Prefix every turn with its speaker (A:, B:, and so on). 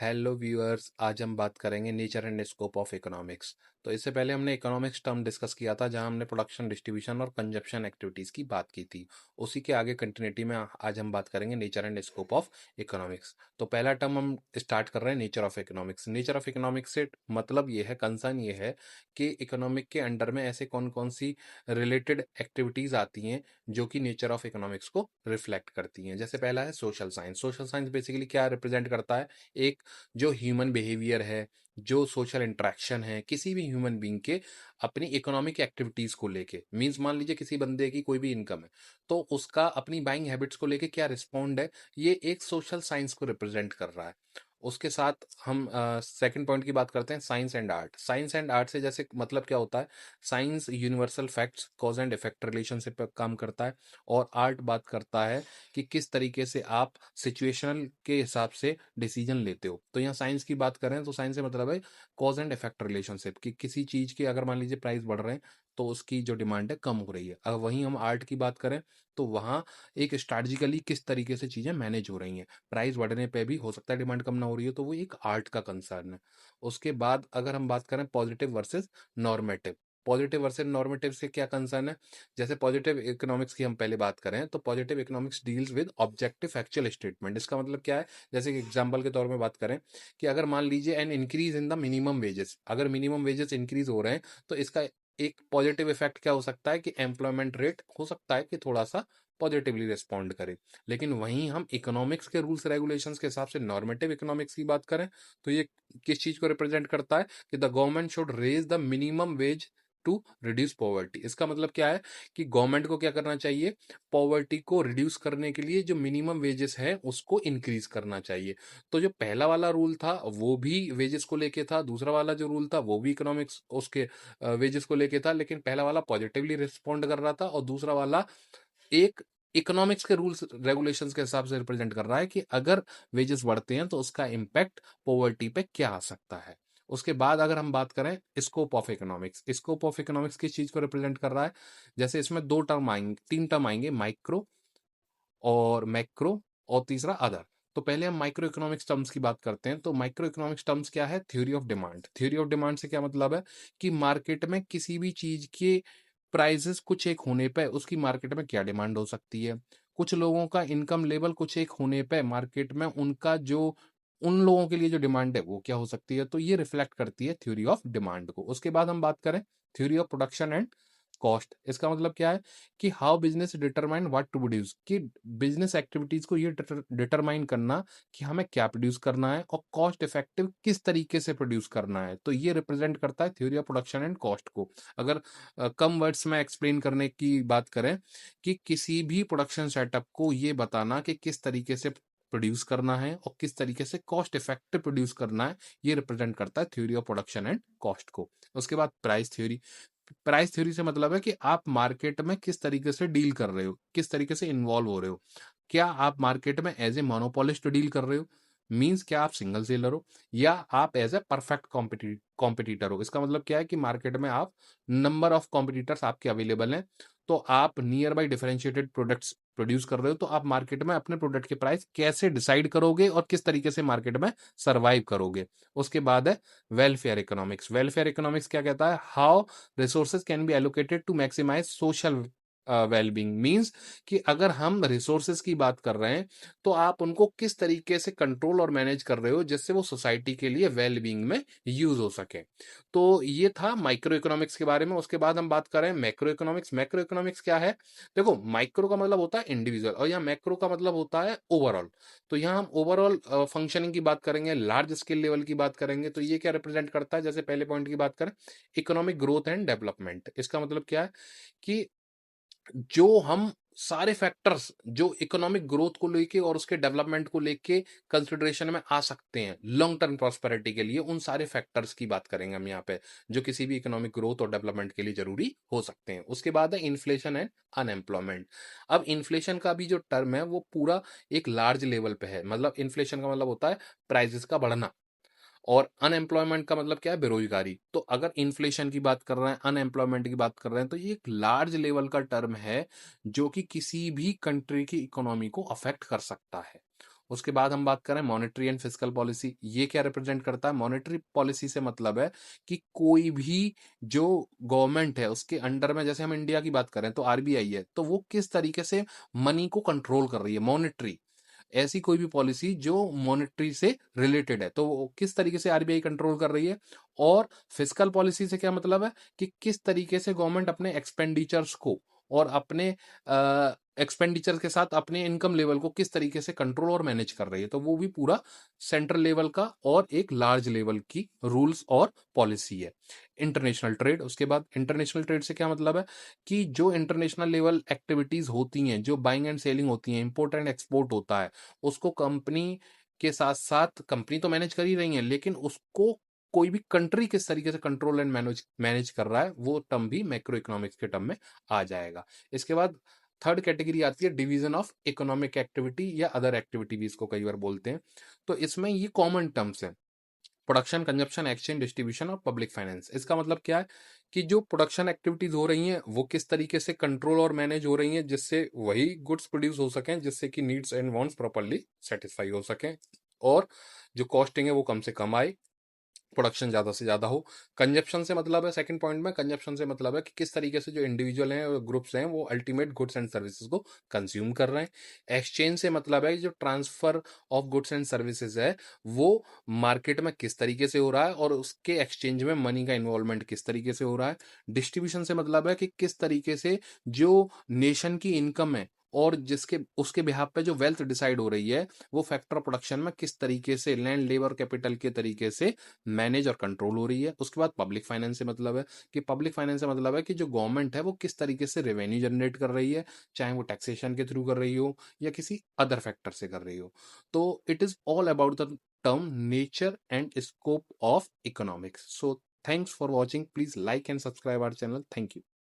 A: Hello viewers, आज हम बात करेंगे nature and scope of economics. तो इससे पहले हमने इकोनॉमिक्स टर्म डिस्कस किया था, जहां हमने प्रोडक्शन, डिस्ट्रीब्यूशन और कंजप्शन एक्टिविटीज़ की बात की थी। उसी के आगे कंटिन्यूटी में आज हम बात करेंगे nature and scope of economics. तो पहला टर्म हम स्टार्ट कर रहे हैं nature of economics. Nature of economics से मतलब ये है, कंसर्न ये है कि इकोनॉमिक के अंडर में ऐसे कौन कौन सी रिलेटेड एक्टिविटीज़ आती हैं जो कि नेचर ऑफ इकोनॉमिक्स को रिफ्लेक्ट करती हैं। जैसे पहला है social science. Social science basically क्या रिप्रेजेंट करता है? एक जो ह्यूमन बिहेवियर है, जो सोशल इंटरेक्शन है किसी भी ह्यूमन बीइंग के अपनी इकोनॉमिक एक्टिविटीज को लेके। मींस मान लीजिए किसी बंदे की कोई भी इनकम है, तो उसका अपनी बाइंग हैबिट्स को लेके क्या रिस्पॉन्ड है, ये एक सोशल साइंस को रिप्रेजेंट कर रहा है। उसके साथ हम सेकंड पॉइंट की बात करते हैं, science and art. Science and art से जैसे मतलब क्या होता है? Science universal facts, cause and effect relationship पर काम करता है, और आर्ट बात करता है कि किस तरीके से आप सिचुएशनल के हिसाब से डिसीजन लेते हो। तो यहाँ साइंस की बात करें तो साइंस से मतलब है कॉज एंड इफेक्ट रिलेशनशिप, कि किसी चीज के अगर मान लीजिए प्राइस बढ़ रहे हैं तो उसकी जो डिमांड है कम हो रही है। अगर वहीं हम आर्ट की बात करें तो वहाँ एक स्ट्रैटेजिकली किस तरीके से चीजें मैनेज हो रही हैं। प्राइस बढ़ने पे भी हो सकता है डिमांड कम ना हो रही है, तो वो एक आर्ट का कंसर्न है। उसके बाद अगर हम बात करें positive versus normative. Positive versus normative से क्या कंसर्न है? जैसे पॉजिटिव इकोनॉमिक्स की हम पहले बात करें तो positive economics deals with objective factual statement. इसका मतलब क्या है? जैसे कि एग्जांपल के तौर में बात करें कि अगर मान लीजिए an increase in the minimum wages, अगर मिनिमम वेजेस इंक्रीज हो रहे हैं तो इसका एक पॉजिटिव इफेक्ट क्या हो सकता है कि एम्प्लॉयमेंट रेट हो सकता है कि थोड़ा सा पॉजिटिवली रिस्पॉन्ड करे। लेकिन वहीं हम इकोनॉमिक्स के रूल्स रेगुलेशंस के हिसाब से नॉर्मेटिव इकोनॉमिक्स की बात करें तो ये किस चीज को रिप्रेजेंट करता है कि the government should raise the minimum wage to reduce poverty. इसका मतलब क्या है कि गवर्नमेंट को क्या करना चाहिए? पॉवर्टी को रिड्यूस करने के लिए जो मिनिमम वेजेस है उसको इंक्रीज करना चाहिए। तो जो पहला वाला रूल था वो भी वेजेस को लेके था, दूसरा वाला जो रूल था वो भी इकोनॉमिक्स उसके वेजेस को लेके था, लेकिन पहला वाला पॉजिटिवली रिस्पॉन्ड कर रहा था और दूसरा वाला एक इकोनॉमिक्स के रूल्स रेगुलेशंस के हिसाब से रिप्रेजेंट कर रहा है कि अगर वेजेस बढ़ते हैं तो उसका इम्पैक्ट पॉवर्टी पे क्या आ सकता है। उसके बाद अगर हम बात करें scope of economics, scope of economics किस चीज को रिप्रेजेंट कर रहा है? जैसे इसमें दो टर्म आएंगे, तीन टर्म आएंगे, माइक्रो और मैक्रो और तीसरा अदर। तो पहले हम माइक्रो इकोनॉमिक्स टर्म्स की बात करते हैं। तो माइक्रो इकोनॉमिक्स टर्म्स क्या है? Theory of demand. Theory of demand से क्या मतलब है कि मार्केट में किसी भी चीज के प्राइसेस कुछ एक होने पे उसकी मार्केट में क्या डिमांड हो सकती है। कुछ लोगों का इनकम लेवल कुछ एक होने पे मार्केट में उनका जो उन लोगों के लिए जो डिमांड है वो क्या हो सकती है। तो ये रिफ्लेक्ट करती है थ्योरी ऑफ डिमांड को। उसके बाद हम बात करें theory of production and cost. इसका मतलब क्या है कि how business determine what to produce, कि बिजनेस एक्टिविटीज को ये डिटरमाइन करना कि हमें क्या प्रोड्यूस करना है और कॉस्ट इफेक्टिव किस तरीके से प्रोड्यूस करना है। तो ये रिप्रेजेंट करता है theory of production and cost को। अगर कम वर्ड्स में एक्सप्लेन करने की बात करें कि किसी भी प्रोडक्शन सेटअप को ये बताना कि किस तरीके से प्रोड्यूस करना है और किस तरीके से कॉस्ट इफेक्टिव प्रोड्यूस करना है, ये रिप्रेजेंट करता है theory of production and cost को। उसके बाद प्राइस थ्योरी। प्राइस थ्योरी से मतलब है कि आप मार्केट में किस तरीके से डील कर रहे हो, किस तरीके से इन्वॉल्व हो रहे हो। क्या आप मार्केट में एज ए मोनोपोलिस्ट डील कर रहे हो? मींस क्या आप सिंगल सेलर हो, या आप एज ए परफेक्ट कॉम्पिटिटर हो? इसका मतलब क्या है कि मार्केट में आप नंबर ऑफ कॉम्पिटिटर्स आपके अवेलेबल हैं, तो आप near by differentiated products produce कर रहे हो, तो आप मार्केट में अपने प्रोडक्ट के प्राइस कैसे डिसाइड करोगे और किस तरीके से मार्केट में सर्वाइव करोगे। उसके बाद है वेलफेयर इकोनॉमिक्स। वेलफेयर इकोनॉमिक्स क्या कहता है? How resources can be allocated to maximize social wellbeing. Means कि अगर हम रिसोर्सेज की बात कर रहे हैं तो आप उनको किस तरीके से कंट्रोल और मैनेज कर रहे हो जिससे वो सोसाइटी के लिए वेलबींग में यूज हो सके। तो ये था माइक्रो इकोनॉमिक्स के बारे में। उसके बाद हम बात करें मैक्रो इकोनॉमिक्स। मैक्रो इकोनॉमिक्स क्या है? देखो, माइक्रो का मतलब होता है इंडिविजुअल और यहाँ मैक्रो का मतलब होता है ओवरऑल। तो यहाँ हम ओवरऑल फंक्शनिंग की बात करेंगे, लार्ज स्केल लेवल की बात करेंगे। तो ये क्या रिप्रेजेंट करता है? जैसे पहले पॉइंट की बात करें, इकोनॉमिक ग्रोथ एंड डेवलपमेंट। इसका मतलब क्या है कि जो हम सारे फैक्टर्स जो इकोनॉमिक ग्रोथ को लेके और उसके डेवलपमेंट को लेके कंसिडरेशन में आ सकते हैं लॉन्ग टर्म प्रॉस्पेरिटी के लिए, उन सारे फैक्टर्स की बात करेंगे हम यहाँ पे जो किसी भी इकोनॉमिक ग्रोथ और डेवलपमेंट के लिए जरूरी हो सकते हैं। उसके बाद है इन्फ्लेशन एंड अनएम्प्लॉयमेंट। अब इन्फ्लेशन का भी जो टर्म है वो पूरा एक लार्ज लेवल पे है। मतलब इन्फ्लेशन का मतलब होता है प्राइसेस का बढ़ना, और अनएम्प्लॉयमेंट का मतलब क्या है? बेरोजगारी। तो अगर इन्फ्लेशन की बात कर रहे हैं, अनएम्प्लॉयमेंट की बात कर रहे हैं, तो ये एक लार्ज लेवल का टर्म है जो कि किसी भी कंट्री की इकोनॉमी को अफेक्ट कर सकता है। उसके बाद हम बात करें मॉनेटरी एंड फिस्कल पॉलिसी, ये क्या रिप्रेजेंट करता है? मॉनेटरी पॉलिसी से मतलब है कि कोई भी जो गवर्नमेंट है उसके अंडर में, जैसे हम इंडिया की बात करें तो आरबीआई है, तो वो किस तरीके से मनी को कंट्रोल कर रही है, मॉनेटरी, ऐसी कोई भी पॉलिसी जो मॉनेटरी से रिलेटेड है तो वो किस तरीके से आरबीआई कंट्रोल कर रही है। और फिस्कल पॉलिसी से क्या मतलब है कि किस तरीके से गवर्नमेंट अपने एक्सपेंडिचर्स को और अपने एक्सपेंडिचर के साथ अपने इनकम लेवल को किस तरीके से कंट्रोल और मैनेज कर रही है, तो वो भी पूरा सेंट्रल लेवल का और एक लार्ज लेवल की रूल्स और पॉलिसी है। इंटरनेशनल ट्रेड, उसके बाद इंटरनेशनल ट्रेड से क्या मतलब है कि जो इंटरनेशनल लेवल एक्टिविटीज होती हैं, जो बाइंग एंड सेलिंग होती हैं, इंपोर्ट एंड एक्सपोर्ट होता है, उसको कंपनी के साथ साथ कंपनी तो मैनेज कर ही रही है, लेकिन उसको कोई भी कंट्री किस तरीके से कंट्रोल एंड मैनेज मैनेज कर रहा है, वो टर्म भी मैक्रो इकोनॉमिक्स के टर्म में आ जाएगा। इसके बाद थर्ड कैटेगरी आती है डिवीजन ऑफ इकोनॉमिक एक्टिविटी या अदर एक्टिविटी भी इसको कई बार बोलते हैं। तो इसमें ये कॉमन टर्म्स है, प्रोडक्शन, कंजप्शन, एक्सचेंज, डिस्ट्रीब्यूशन और पब्लिक फाइनेंस। इसका मतलब क्या है कि जो प्रोडक्शन एक्टिविटीज हो रही हैं वो किस तरीके से कंट्रोल और मैनेज हो रही हैं जिससे वही गुड्स प्रोड्यूस हो सकें, जिससे कि needs and wants properly satisfy हो सकें, और जो कॉस्टिंग है वो कम से कम आए, प्रोडक्शन ज़्यादा से ज़्यादा हो। कंजप्शन से मतलब है, सेकंड पॉइंट में कंजप्शन से मतलब है कि किस तरीके से जो इंडिविजुअल हैं और ग्रुप्स हैं वो अल्टीमेट गुड्स एंड सर्विसेज को कंज्यूम कर रहे हैं। एक्सचेंज से मतलब है जो transfer of goods and services है वो मार्केट में किस तरीके से हो रहा है और उसके एक्सचेंज में मनी का इन्वॉल्वमेंट किस तरीके से हो रहा है। डिस्ट्रीब्यूशन से मतलब है कि किस तरीके से जो नेशन की इनकम है और जिसके उसके बिहाफ पे जो वेल्थ डिसाइड हो रही है वो फैक्टर प्रोडक्शन में किस तरीके से लैंड, लेबर, कैपिटल के तरीके से मैनेज और कंट्रोल हो रही है। उसके बाद पब्लिक फाइनेंस से मतलब है कि पब्लिक फाइनेंस से मतलब है कि जो गवर्नमेंट है वो किस तरीके से रेवेन्यू जनरेट कर रही है, चाहे वो टैक्सेशन के थ्रू कर रही हो या किसी अदर फैक्टर से कर रही हो। तो it is all about the term nature and scope of economics. So thanks for watching, please like and subscribe our channel. Thank you.